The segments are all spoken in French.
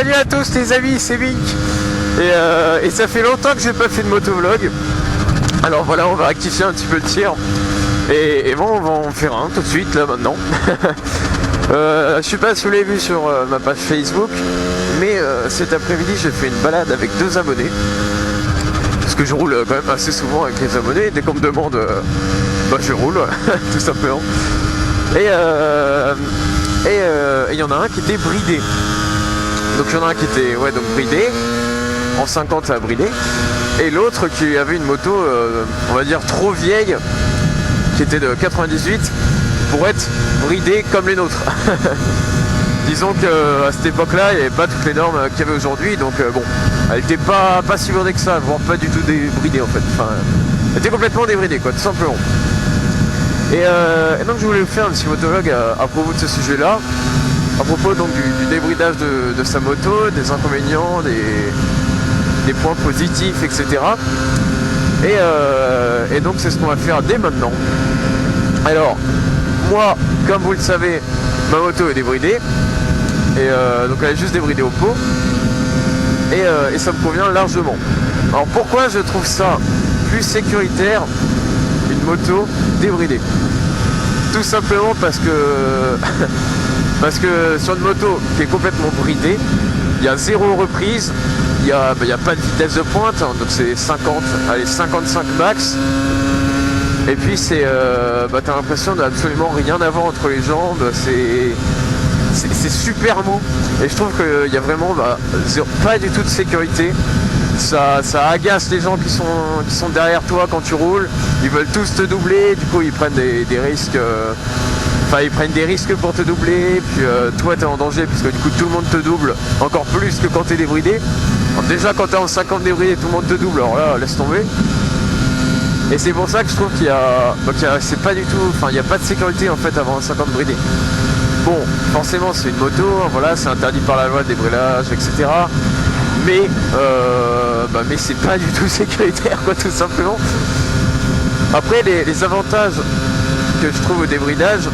Salut à tous les amis, c'est Mink. Et ça fait longtemps que j'ai pas fait de motovlog. Alors voilà, on va rectifier un petit peu le tir. Et bon, on va en faire un tout de suite là maintenant. Je sais pas si vous l'avez vu sur ma page Facebook, mais cet après-midi j'ai fait une balade avec 2 abonnés. Parce que je roule quand même assez souvent avec les abonnés. Dès qu'on me demande, bah je roule, tout simplement. Et il y en a un qui était bridé. Donc il y en a un qui était donc bridé. En 50 ça a bridé. Et l'autre qui avait une moto, on va dire trop vieille, qui était de 98, pour être bridée comme les nôtres. Disons qu'à cette époque-là, il n'y avait pas toutes les normes qu'il y avait aujourd'hui, donc bon, elle n'était pas si bridée que ça, voire pas du tout débridée en fait. Enfin, elle était complètement débridée quoi, tout simplement. Et donc je voulais vous faire un petit motovlog à propos de ce sujet-là, à propos donc du débridage de sa moto, des inconvénients, des points positifs, etc. Et donc c'est ce qu'on va faire dès maintenant. Alors, moi, comme vous le savez, ma moto est débridée. Et donc elle est juste débridée au pot. Et ça me convient largement. Alors pourquoi je trouve ça plus sécuritaire, une moto débridée? Tout simplement parce que sur une moto qui est complètement bridée, il y a 0 reprise, il n'y a pas de vitesse de pointe, hein, donc c'est 50, allez 55 max. Et puis c'est t'as l'impression d'absolument rien avoir entre les jambes, c'est super mou. Et je trouve qu'il y a vraiment pas du tout de sécurité. Ça agace les gens qui sont derrière toi quand tu roules. Ils veulent tous te doubler, du coup ils prennent des risques. Enfin ils prennent des risques pour te doubler, puis toi t'es en danger puisque du coup tout le monde te double, encore plus que quand t'es débridé. Alors, déjà quand t'es en 50 débridé, tout le monde te double, alors là laisse tomber. Et c'est pour ça que je trouve c'est pas du tout, enfin il n'y a pas de sécurité en fait avant un 50 bridé. Bon, forcément c'est une moto, voilà, c'est interdit par la loi de débrayage, etc. Mais c'est pas du tout sécuritaire quoi, tout simplement. Après les avantages que je trouve au débridage,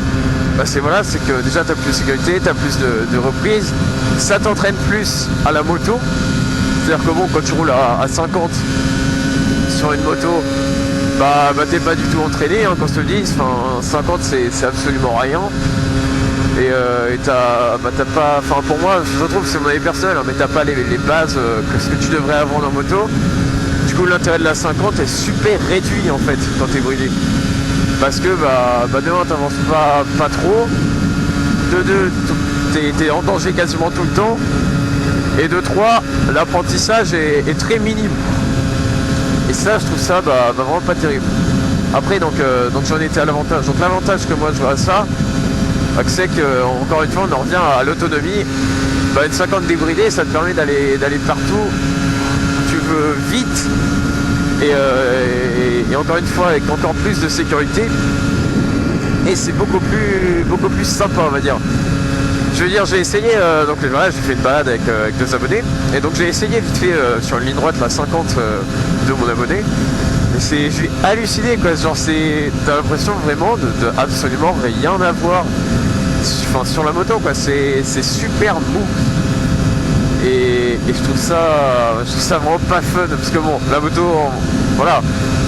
c'est que déjà tu as plus de sécurité, tu as plus de reprises, ça t'entraîne plus à la moto. C'est-à-dire que bon, quand tu roules à 50 sur une moto, t'es pas du tout entraîné, hein, qu'on se le dise. Enfin 50 c'est absolument rien. Et t'as pas, enfin pour moi je trouve que c'est mon avis personnel, hein, mais t'as pas les bases que ce que tu devrais avoir en moto. Du coup l'intérêt de la 50 est super réduit en fait quand t'es bridé. Parce que de 1 t'avances pas trop, de 2 t'es en danger quasiment tout le temps, et de 3 l'apprentissage est très minime. Et ça je trouve ça vraiment pas terrible. Après donc j'en étais à l'avantage. Donc l'avantage que moi je vois à ça, c'est que encore une fois on en revient à l'autonomie. Une 50 débridée ça te permet d'aller partout où tu veux vite. Et encore une fois avec encore plus de sécurité, et c'est beaucoup plus sympa on va dire. Je veux dire, j'ai essayé, donc voilà, j'ai fait une balade avec 2 abonnés, et donc j'ai essayé vite fait sur une ligne droite la 50 de mon abonné, et je suis halluciné quoi, genre t'as l'impression vraiment de absolument rien avoir sur la moto quoi, c'est super mou. Et je trouve ça vraiment pas fun, parce que bon, la moto, voilà,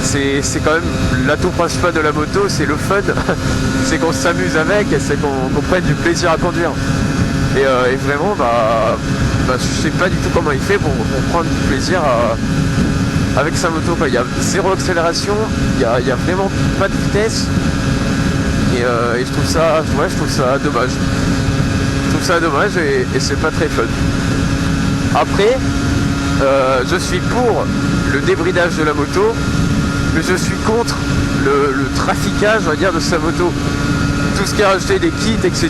c'est quand même l'atout principal de la moto, c'est le fun, c'est qu'on s'amuse avec, et c'est qu'on prenne du plaisir à conduire. Et vraiment, je sais pas du tout comment il fait pour prendre du plaisir avec sa moto quoi. Il y a 0 accélération, il y a vraiment pas de vitesse, et je trouve ça dommage. Je trouve ça dommage et c'est pas très fun. Après, je suis pour le débridage de la moto, mais je suis contre le traficage, on va dire, de sa moto. Tout ce qui est rajouté des kits, etc.,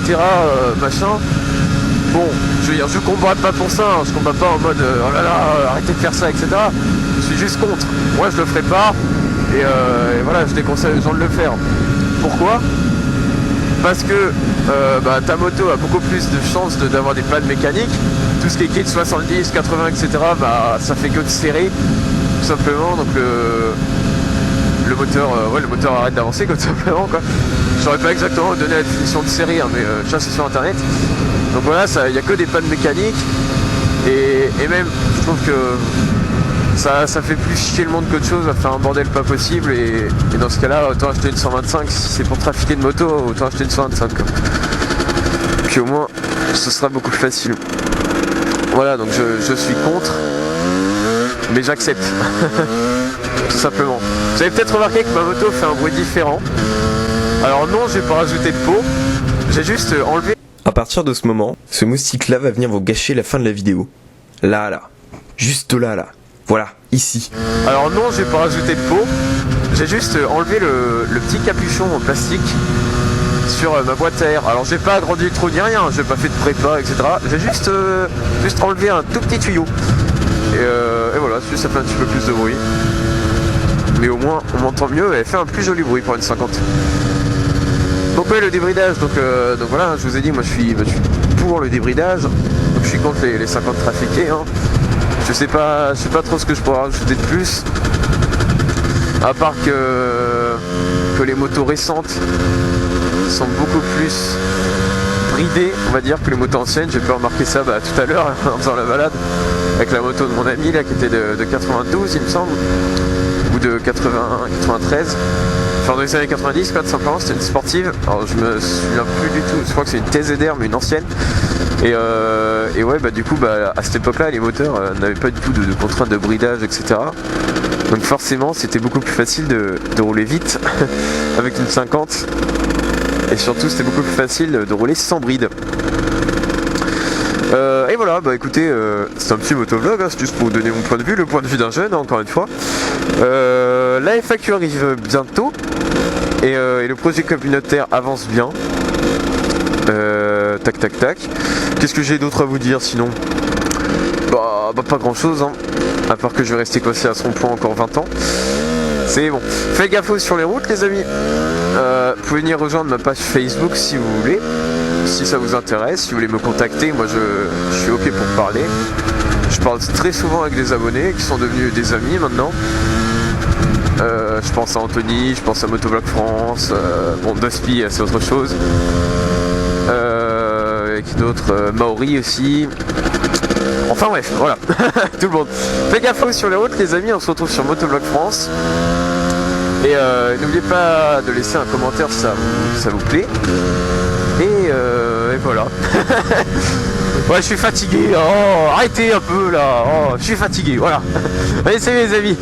machin. Bon, je veux dire, je combats pas pour ça, hein, je combats pas en mode oh là là, arrêtez de faire ça, etc. Je suis juste contre. Moi, je le ferai pas, et voilà, je déconseille aux gens de le faire. Pourquoi ? Parce que ta moto a beaucoup plus de chances d'avoir des pannes mécaniques. Tout ce qui est kit 70, 80, etc., ça fait que de serrer, tout simplement. Donc le moteur arrête d'avancer, tout simplement quoi. Je saurais pas exactement donner la définition de serrer, hein, mais ça c'est sur internet. Donc voilà, il n'y a que des pannes mécaniques. Et même, je trouve que ça fait plus chier le monde qu'autre chose, ça fait un bordel pas possible. Et dans ce cas-là, autant acheter une 125, si c'est pour trafiquer de moto, autant acheter une 125 quoi. Puis au moins, ce sera beaucoup plus facile. Voilà, donc je suis contre, mais j'accepte. Tout simplement. Vous avez peut-être remarqué que ma moto fait un bruit différent. Alors non, j'ai pas rajouté de peau, j'ai juste enlevé. À partir de ce moment, ce moustique-là va venir vous gâcher la fin de la vidéo. Là. Juste là. Voilà, ici. Alors non, j'ai pas rajouté de peau, j'ai juste enlevé le petit capuchon en plastique sur ma boîte à air. Alors j'ai pas agrandi le trou ni rien, j'ai pas fait de prépa, etc. J'ai juste enlevé un tout petit tuyau. Et voilà, ça fait un petit peu plus de bruit. Mais au moins on m'entend mieux et elle fait un plus joli bruit pour une 50. Donc ouais, le débridage, donc voilà, je vous ai dit, moi je suis pour le débridage, donc je suis contre les 50 trafiqués. Hein. Je sais pas trop ce que je pourrais rajouter de plus, à part que les motos récentes sont beaucoup plus bridées, on va dire, que les motos anciennes. J'ai pu remarquer ça tout à l'heure en faisant la balade avec la moto de mon ami là qui était de 92 il me semble, ou de 93. Enfin dans les années 90 quoi, tout simplement, c'était une sportive. Alors je me souviens plus du tout, je crois que c'est une TZR mais une ancienne. Et ouais du coup à cette époque là les moteurs n'avaient pas du tout de contraintes de bridage, etc. Donc forcément c'était beaucoup plus facile de rouler vite avec une 50. Et surtout c'était beaucoup plus facile de rouler sans bride. Et voilà, écoutez, c'est un petit motovlog, hein, c'est juste pour vous donner mon point de vue, le point de vue d'un jeune, hein, encore une fois. La FAQ arrive bientôt, et le projet communautaire avance bien. Tac. Qu'est-ce que j'ai d'autre à vous dire sinon ? Pas grand chose, hein, à part que je vais rester coincé à ce rond-point encore 20 ans. C'est bon. Faites gaffe sur les routes les amis. Vous pouvez venir rejoindre ma page Facebook si vous voulez. Si ça vous intéresse, si vous voulez me contacter, moi je suis ok pour parler. Je parle très souvent avec des abonnés qui sont devenus des amis maintenant. Je pense à Anthony, je pense à Motovlog France, bon Dusty c'est autre chose. Et qui d'autre, Maori aussi. Enfin bref, voilà, tout le monde. Faites gaffe sur les routes les amis, on se retrouve sur Motovlog France. Et n'oubliez pas de laisser un commentaire si ça vous plaît. Et voilà. Ouais, je suis fatigué. Oh, arrêtez un peu là. Oh, je suis fatigué. Voilà. Allez, salut les amis.